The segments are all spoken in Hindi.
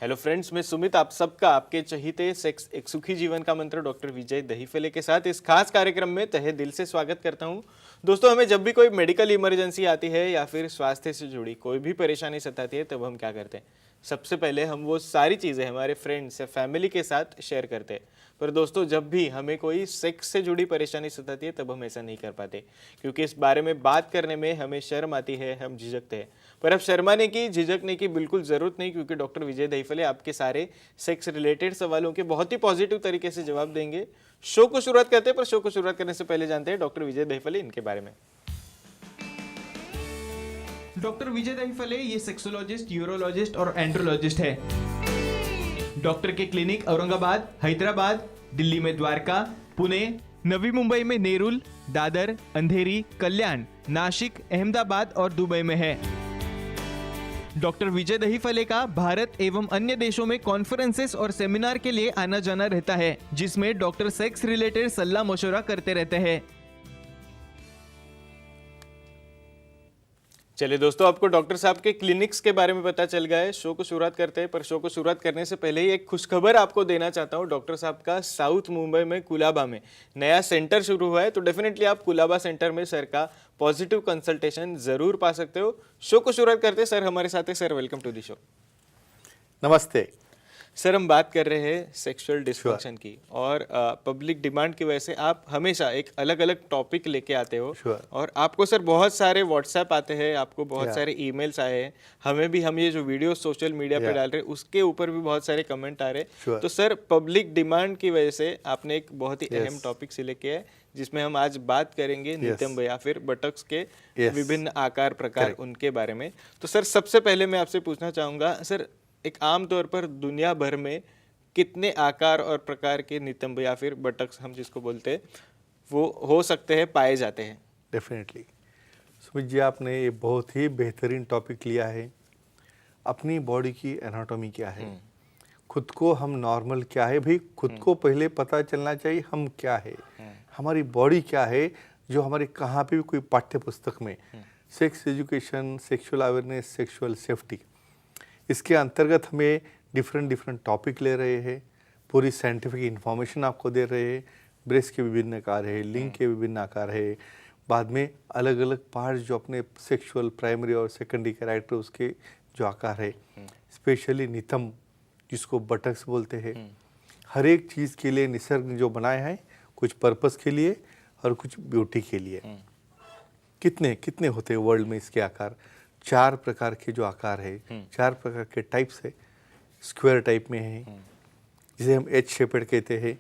हेलो फ्रेंड्स, मैं सुमित आप सबका आपके चहीते सेक्स एक सुखी जीवन का मंत्र डॉक्टर विजय दहीफले के साथ इस खास कार्यक्रम में तहे दिल से स्वागत करता हूं। दोस्तों, हमें जब भी कोई मेडिकल इमरजेंसी आती है या फिर स्वास्थ्य से जुड़ी कोई भी परेशानी सताती है, तब हम क्या करते हैं? सबसे पहले हम वो सारी चीज़ें हमारे फ्रेंड्स या फैमिली के साथ शेयर करते हैं। पर दोस्तों, जब भी हमें कोई सेक्स से जुड़ी परेशानी सताती है, तब हम ऐसा नहीं कर पाते, क्योंकि इस बारे में बात करने में हमें शर्म आती है, हम झिझकते हैं। पर अब शर्माने की, झिझकने की बिल्कुल ज़रूरत नहीं, क्योंकि डॉक्टर विजय दहीफले आपके सारे सेक्स रिलेटेड सवालों के बहुत ही पॉजिटिव तरीके से जवाब देंगे। शो को शुरुआत करते हैं, पर शो को शुरुआत करने से पहले जानते हैं डॉक्टर विजय दहीफले इनके बारे में। डॉक्टर विजय दहीफले ये सेक्सोलॉजिस्ट, यूरोलॉजिस्ट और एंड्रोलॉजिस्ट है। डॉक्टर के क्लिनिक औरंगाबाद, हैदराबाद, दिल्ली में द्वारका, पुणे, नवी मुंबई में नेरुल, दादर, अंधेरी, कल्याण, नासिक, अहमदाबाद और दुबई में है। डॉक्टर विजय दहीफले का भारत एवं अन्य देशों में कॉन्फ्रेंसेस और सेमिनार के लिए आना जाना रहता है, जिसमें डॉक्टर सेक्स रिलेटेड सलाह मशवरा करते रहते हैं। चलिए दोस्तों, आपको डॉक्टर साहब के क्लिनिक्स के बारे में पता चल गया है। शो को शुरुआत करते हैं, पर शो को शुरुआत करने से पहले ही एक खुशखबर आपको देना चाहता हूँ। डॉक्टर साहब का साउथ मुंबई में कुलाबा में नया सेंटर शुरू हुआ है, तो डेफिनेटली आप कुलाबा सेंटर में सर का पॉजिटिव कंसल्टेशन जरूर पा सकते हो। शो को शुरुआत करते हैं, सर हमारे साथ है। Sir, welcome to the show. नमस्ते सर, हम बात कर रहे हैं सेक्सुअल डिस्फंक्शन की, और पब्लिक डिमांड की वजह से आप हमेशा एक अलग अलग टॉपिक लेके आते हो। और आपको सर बहुत सारे व्हाट्सएप आते हैं, आपको बहुत सारे ईमेल्स आए हैं, हमें भी, हम ये जो वीडियो सोशल मीडिया पे डाल रहे हैं उसके ऊपर भी बहुत सारे कमेंट आ रहे हैं। तो सर, पब्लिक डिमांड की वजह से आपने एक बहुत ही अहम टॉपिक सिलेक्ट किया है, जिसमें हम आज बात करेंगे नितंब या फिर बटक्स के विभिन्न आकार प्रकार, उनके बारे में। तो सर, सबसे पहले मैं आपसे पूछना चाहूँगा, सर एक आम तौर पर दुनिया भर में कितने आकार और प्रकार के नितंब या फिर बटक्स हम जिसको बोलते हैं वो हो सकते हैं, पाए जाते हैं? डेफिनेटली सुमित जी, आपने ये बहुत ही बेहतरीन टॉपिक लिया है। अपनी बॉडी की एनाटॉमी क्या है, खुद को हम नॉर्मल क्या है, भाई खुद को पहले पता चलना चाहिए हम क्या है, हमारी बॉडी क्या है, जो हमारे कहाँ पे भी कोई पाठ्य पुस्तक में sex education, sexual awareness, sexual safety, इसके अंतर्गत हमें डिफरेंट टॉपिक ले रहे हैं, पूरी साइंटिफिक इंफॉर्मेशन आपको दे रहे हैं। ब्रेस्ट के विभिन्न आकार है, लिंग के विभिन्न आकार है, बाद में अलग अलग पार्ट्स जो अपने सेक्सुअल प्राइमरी और सेकेंडरी कैरेक्टर उसके जो आकार है, स्पेशली नितंब जिसको बटक्स बोलते हैं। हर एक चीज़ के लिए निसर्ग ने जो बनाया है, कुछ पर्पस के लिए और कुछ ब्यूटी के लिए। कितने कितने होते हैं वर्ल्ड में इसके आकार? 4 प्रकार के जो आकार है, 4 प्रकार के टाइप्स है। स्क्वायर टाइप में है, जिसे हम एच शेपेड कहते हैं,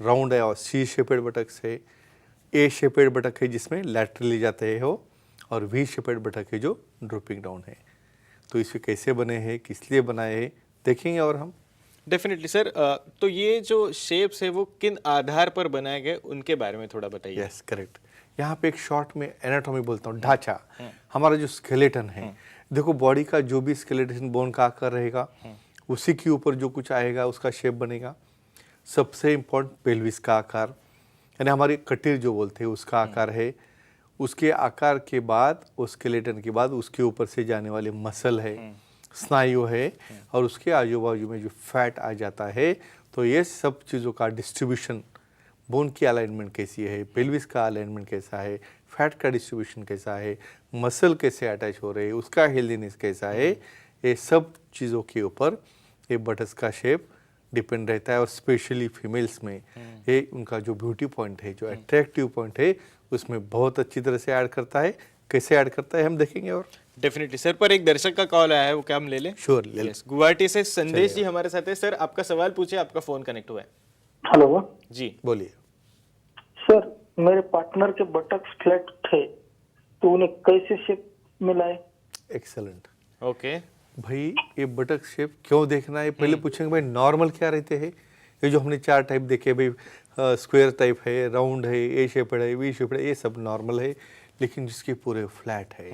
राउंड है और सी शेपेड बटक्स है, ए शेपेड बटक है जिसमें लैटरली जाते हैं हो, और वी शेपेड बटक है जो ड्रॉपिंग डाउन है। तो इसे कैसे बने हैं, किस लिए बनाए हैं, देखेंगे और हम। डेफिनेटली सर, तो ये जो शेप्स है वो किन आधार पर बनाए गए, उनके बारे में थोड़ा बताइए। Yes, correct. यहाँ पे एक शॉर्ट में एनाटॉमी बोलता हूँ, ढांचा, हमारा जो स्केलेटन है। देखो, बॉडी का जो भी स्केलेटन बोन का आकार रहेगा, उसी के ऊपर जो कुछ आएगा उसका शेप बनेगा। सबसे इम्पोर्टेंट पेल्विस का आकार, यानी हमारी कटीर जो बोलते हैं उसका आकार है। उसके आकार के बाद, उस स्केलेटन के बाद उसके ऊपर से जाने वाले मसल है, स्नायु है, और उसके आजू बाजू में जो फैट आ जाता है। तो ये सब चीज़ों का डिस्ट्रीब्यूशन, बोन की अलाइनमेंट कैसी है, पेल्विस का अलाइनमेंट कैसा है, फैट का डिस्ट्रीब्यूशन कैसा है, मसल कैसे अटैच हो रहे हैं, उसका हेल्दीनेस कैसा है, ये सब चीज़ों के ऊपर ये बटक्स का शेप डिपेंड रहता है। और स्पेशली फीमेल्स में ये उनका जो ब्यूटी पॉइंट है, जो अट्रैक्टिव पॉइंट है, उसमें बहुत अच्छी तरह से ऐड करता है। कैसे ऐड करता है हम देखेंगे। और डेफिनेटली सर, पर एक दर्शक का कॉल आया है, वो क्या हम ले लें? श्योर, ले लें। गुवाहाटी से संदेश जी हमारे साथ है। सर, आपका सवाल पूछिए, आपका फोन कनेक्ट हुआ है। हेलो जी, बोलिए। सर, मेरे पार्टनर के बटक्स फ्लैट थे, तो उन्हें कैसे शेप मिलाए? एक्सेलेंट। ओके भाई, ये बटक शेप क्यों देखना है, पहले पूछेंगे भाई नॉर्मल क्या रहते हैं। ये जो हमने 4 टाइप देखे भाई, स्क्वायर टाइप है, राउंड है, ए शेपेड है, वी शेपेड है, ये सब नॉर्मल है। लेकिन जिसके पूरे फ्लैट है,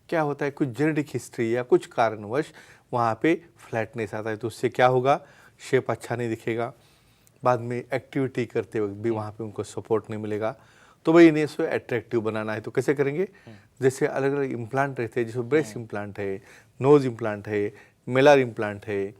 क्या होता है, कुछ जेनेटिक हिस्ट्री या कुछ कारणवश वहाँ पे फ्लैटनेस आता है, तो उससे क्या होगा, शेप अच्छा नहीं दिखेगा। बाद में एक्टिविटी करते वक्त भी वहाँ पे उनको सपोर्ट नहीं मिलेगा। तो भाई इन्हें इसको अट्रैक्टिव बनाना है, तो कैसे करेंगे? जैसे अलग अलग इम्प्लांट रहते हैं, जैसे ब्रेस्ट इम्प्लांट है, नोज इम्प्लांट है, मेलर इम्प्लांट है,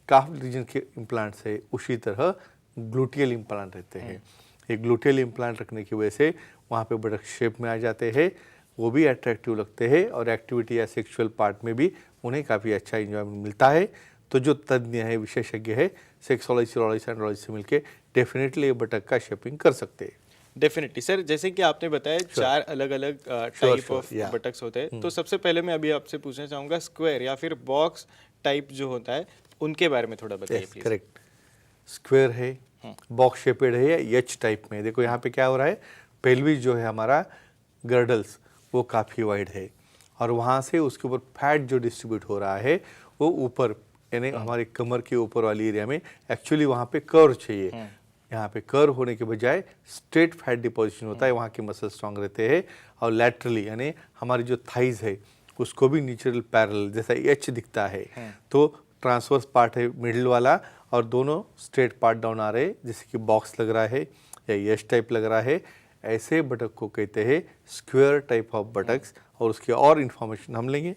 काफ रीजन के इम्प्लांट्स है, उसी तरह ग्लूटियल इम्प्लांट रहते हैं। ये ग्लूटियल इम्प्लांट रखने की वजह से वहाँ पे बटक शेप में आ जाते हैं, वो भी अट्रैक्टिव लगते हैं और एक्टिविटी या सेक्सुअल पार्ट में भी उन्हें काफ़ी अच्छा इंजॉयमेंट मिलता है। तो जो तज्ञ है, विशेषज्ञ है, सेक्सोलॉजी, यूरोलॉजी, एंड्रोलॉजी से मिलके डेफिनेटली ये बटक का शेपिंग कर सकते हैं। डेफिनेटली सर, जैसे कि आपने बताया 4 अलग अलग टाइप ऑफ yeah. बटक्स होते हैं, तो सबसे पहले मैं अभी आपसे पूछना चाहूँगा स्क्वायर या फिर बॉक्स टाइप जो होता है उनके बारे में थोड़ा बताइए प्लीज। करेक्ट, स्क्वायर है, बॉक्स शेपेड है या एच टाइप में। देखो यहाँ पे क्या हो रहा है, पेल्विस जो है हमारा गर्डल्स वो काफ़ी वाइड है और वहाँ से उसके ऊपर फैट जो डिस्ट्रीब्यूट हो रहा है वो ऊपर, यानी हमारे कमर के ऊपर वाली एरिया में एक्चुअली वहाँ पे कर्व चाहिए। यहाँ पे कर्व होने के बजाय स्ट्रेट फैट डिपोजिशन होता है, वहाँ के मसल स्ट्रांग रहते हैं और लैटरली यानी हमारी जो थाइज है उसको भी नेचुरल पैरेलल जैसा एच दिखता है। तो ट्रांसवर्स पार्ट है मिडिल वाला और दोनों स्ट्रेट पार्ट डाउन आ रहे हैं, जैसे कि बॉक्स लग रहा है या एच टाइप लग रहा है। ऐसे बटक को कहते हैं स्क्वायर टाइप ऑफ बटक्स और उसकी और इन्फॉर्मेशन हम लेंगे।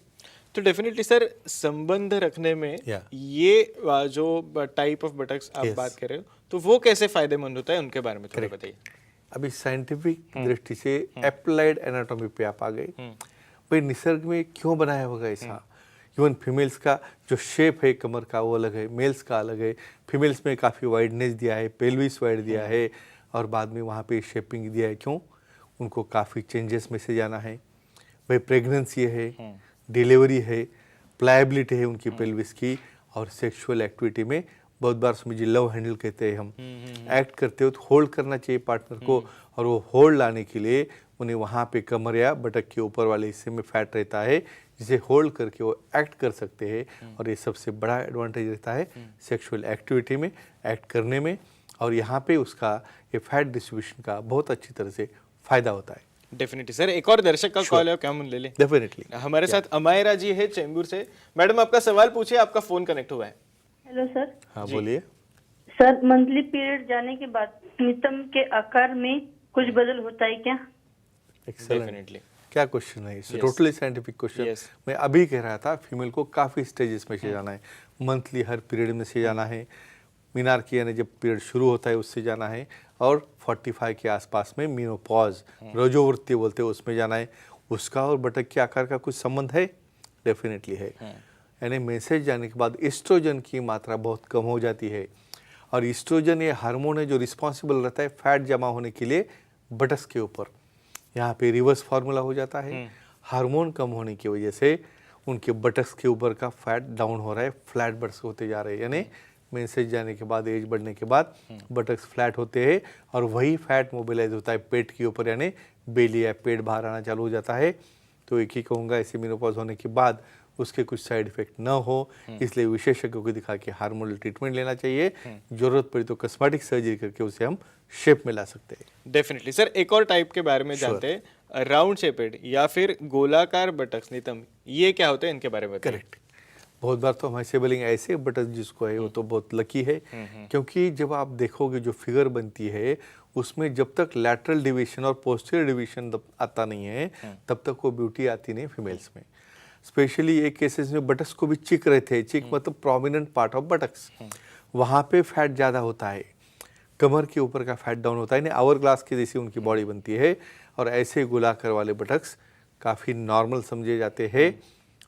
तो डेफिनेटली सर, संबंध रखने में Yeah. ये जो टाइप ऑफ बटक्स आप Yes. बात कर रहे हो, तो वो कैसे फायदेमंद होता है, उनके बारे में थोड़ा बताइए। अभी साइंटिफिक दृष्टि से एप्लाइड एनाटॉमी पे आप आ गए। भाई निसर्ग में क्यों बनाया होगा ऐसा? इवन फीमेल्स का जो शेप है कमर का वो अलग है, मेल्स का अलग है। फीमेल्स में काफ़ी वाइडनेस दिया है, पेल्विस वाइड दिया है और बाद में वहाँ पे शेपिंग दिया है। क्यों? उनको काफ़ी चेंजेस में से जाना है। भाई प्रेगनेंसी है, डिलीवरी है, प्लायबिलिटी है उनकी पेल्विस की और सेक्सुअल एक्टिविटी में बहुत बार समझिए लव हैंडल कहते हैं हम, एक्ट करते हो तो होल्ड करना चाहिए पार्टनर को और वो होल्ड लाने के लिए उन्हें वहाँ पे कमर या बटक के ऊपर वाले हिस्से में फैट रहता है जिसे होल्ड करके वो एक्ट कर सकते हैं और ये सबसे बड़ा एडवांटेज रहता है सेक्सुअल एक्टिविटी में, एक्ट करने में। और यहाँ पे उसका ये फैट डिस्ट्रीब्यूशन का बहुत अच्छी तरह से फायदा होता है। डेफिनेटली सर, एक और दर्शक का कॉल है, क्या हम ले लें? डेफिनेटली हमारे साथ अमायरा जी है चेंबूर से। मैडम आपका सवाल पूछिए, आपका फोन कनेक्ट हुआ है। Hello sir. हाँ बोलिए। सर, मंथली पीरियड जाने के बाद नितंब के आकार में कुछ बदल होता है क्या? एक्सेलेंट, डेफिनेटली क्या क्वेश्चन है, it's totally scientific question. Yes. मैं अभी कह रहा था फीमेल को काफ़ी स्टेजेस में से जाना है, मंथली हर पीरियड में से जाना है, मीनार की यानी जब पीरियड शुरू होता है उससे जाना है और 45 के आसपास में मीनोपॉज रजोवृत्ति बोलते हैं उसमें जाना है। उसका और बटक के आकार का कुछ संबंध है? डेफिनेटली है। यानी मैसेज जाने के बाद एस्ट्रोजन की मात्रा बहुत कम हो जाती है और एस्ट्रोजन ये हार्मोन है जो रिस्पॉन्सिबल रहता है फैट जमा होने के लिए बटक्स के ऊपर। यहाँ पे रिवर्स फार्मूला हो जाता है, हार्मोन कम होने की वजह से उनके बटक्स के ऊपर का फैट डाउन हो रहा है, फ्लैट बटक्स होते जा रहे हैं। यानी मैसेज जाने के बाद, एज बढ़ने के बाद बटक्स फ्लैट होते हैं और वही फैट मोबिलाइज होता है पेट के ऊपर, यानी बेली या पेट बाहर आना चालू हो जाता है। तो एक ही कहूँगा, ऐसे मेनोपॉज होने के बाद उसके कुछ साइड इफेक्ट ना हो, इसलिए विशेषज्ञों को दिखा के हार्मोनल ट्रीटमेंट लेना चाहिए। जरूरत पड़ी तो कॉस्मेटिक सर्जरी करके उसे हम शेप में ला सकते हैं। डेफिनेटली सर, एक और टाइप के बारे में जानते हैं, राउंड शेपेड या फिर गोलाकार बटक्स नितंब, ये क्या होते हैं, इनके बारे में बताइए। करेक्ट, बहुत बार तो हम ऐसे बोलेंगे ऐसे बटक्स जिसको है वो तो बहुत लकी है, क्योंकि जब आप देखोगे जो फिगर बनती है उसमें जब तक लैटरल डिवीजन और पोस्टीरियर डिवीजन आता नहीं है तब तक वो ब्यूटी आती नहीं फीमेल्स में। स्पेशली एक केसेस में बटक्स को भी चिक रहते हैं, चिक मतलब प्रोमिनेंट पार्ट ऑफ बटक्स, वहाँ पे फैट ज़्यादा होता है, कमर के ऊपर का फैट डाउन होता है, यानी आवर ग्लास की जैसी उनकी बॉडी बनती है और ऐसे गोलाकार वाले बटक्स काफ़ी नॉर्मल समझे जाते हैं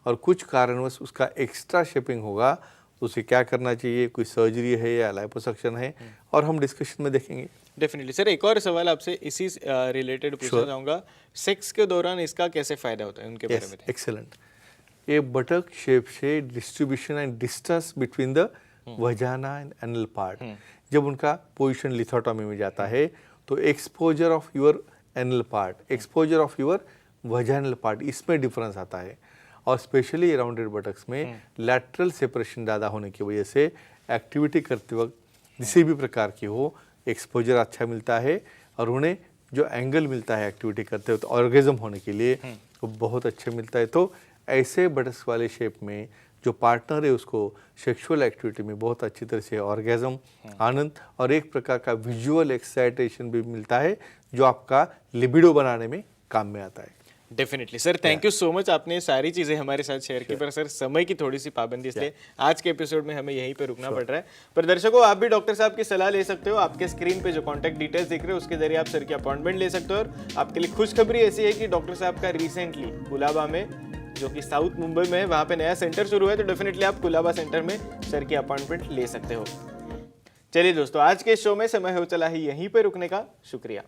और कुछ कारणवश उसका एक्स्ट्रा शेपिंग होगा तो उसे क्या करना चाहिए, कोई सर्जरी है या लाइपोसक्शन है, और हम डिस्कशन में देखेंगे। डेफिनेटली सर, एक और सवाल आपसे इसी रिलेटेड पूछना चाहूँगा, सेक्स के दौरान इसका कैसे फायदा होता है, उनके बारे में बताइए। एक्सेलेंट, ये बटक शेप से distribution and distance between the vagina and anal part, जब उनका पोजीशन लिथोटॉमी में जाता है तो exposure of your anal part, exposure of your vaginal part, इसमें डिफरेंस आता है। और स्पेशली राउंडेड बटक्स में लैटरल सेपरेशन ज़्यादा होने की वजह से एक्टिविटी करते वक्त किसी भी प्रकार की हो एक्सपोजर अच्छा मिलता है और उन्हें जो एंगल मिलता है एक्टिविटी करते वक्त ऑर्गेजम होने के लिए वो बहुत अच्छा मिलता है। तो ऐसे बटक्स वाले शेप में जो पार्टनर है उसको सेक्सुअल एक्टिविटी में बहुत अच्छी तरह से ऑर्गेजम, आनंद और एक प्रकार का विजुअल एक्साइटेशन भी मिलता है जो आपका लिबिडो बनाने में काम में आता है। Definitely sir, thank you so much, आपने सारी चीजें हमारे साथ शेयर की। पर सर समय की थोड़ी सी पाबंदी, इसलिए आज के एपिसोड में हमें यहीं पे रुकना पड़ रहा है। पर दर्शकों, आप भी डॉक्टर साहब की सलाह ले सकते हो। आपके स्क्रीन पे जो कॉन्टैक्ट डिटेल्स दिख रहे हैं उसके जरिए आप सर की अपॉइंटमेंट ले सकते हो। और आपके लिए खुशखबरी ऐसी है कि डॉक्टर साहब का रिसेंटली कुलाबा में, जो कि साउथ मुंबई में है, वहाँ पे नया सेंटर शुरू है। तो डेफिनेटली आप कुलाबा सेंटर में सर की अपॉइंटमेंट ले सकते हो। चलिए दोस्तों, आज के शो में समय हो चला है यहीं पे रुकने का। शुक्रिया।